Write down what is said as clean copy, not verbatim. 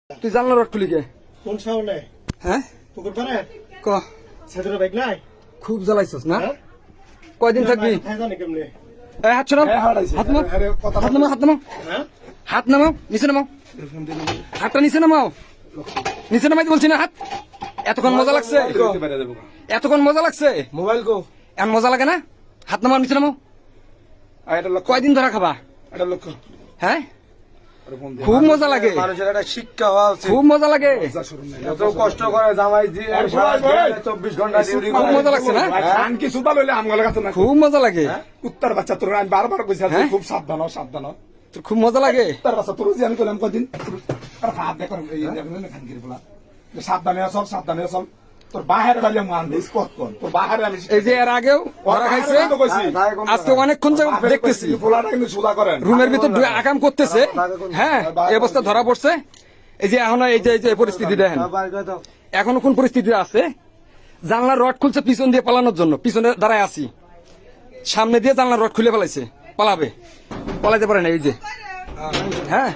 তুই জানলা রড খুলি কে কোন সামনে হ্যাঁ পুকুর পারে ক সেদুর বাইক নাই খুব জ্বালাইছস না হ্যাঁ? কয়দিন থাকবি হ্যাঁ জানি কেমনে এই হাত ছড়াও হাত নামাও হাত নামাও হাত নামাও হ্যাঁ হাত নামাও নিচে নামাও হাতটা নিচে নামাও নিচে নামাইতে বলছি না হাত এতক্ষণ মজা লাগছে এতক্ষণ মজা লাগছে মোবাইল কো এমন মজা লাগে না হাত নামাও নিচে নামাও এটা লক্ষ্য কয়দিন ধরা খাবা এটা লক্ষ্য হ্যাঁ খুব মজা লাগে মানুষের একটা শিক্ষা হওয়া উচিত খুব মজা লাগে এত কষ্ট করে জামাই দিয়ে 24 ঘন্টা ডিউটি খুব মজা লাগছে না খান কিছু ভালো হইলে আমগুলো কাছে না খুব মজা লাগে উত্তর বাচ্চা তোর আমি বারবার কইছি আজকে হ্যাঁ? খুব সাবধান হ সাবধান হ তোর খুব মজা লাগে উত্তর বাচ্চা তোর যে আমি কইলাম কদিন আর হাত দেখো এই দেখুন না খান গিরি বলা সাবধানে আসল তোর বাহিরে ডালে মান দিস কত কোন তোর বাহিরে আমি এই যে এর আগেও ধরা খাইছে আজকে অনেকক্ষণ যাবত দেখতেছি পোলাটা কিন্তু সুদা করেন রুমের ভিতর দুই আকাম করতেছে হ্যাঁ এই অবস্থা ধরা পড়ছে এই যে এখন এই যে পরিস্থিতি দেখেন এখনো কোন পরিস্থিতি আছে জানলার রড খুলছে পিছন দিয়ে পালানোর জন্য পিছনে দাঁড়ায় আছি সামনে দিয়ে জানলার রড খুলে ফেলাইছে পালাবে পালাইতে পারে না এই যে হ্যাঁ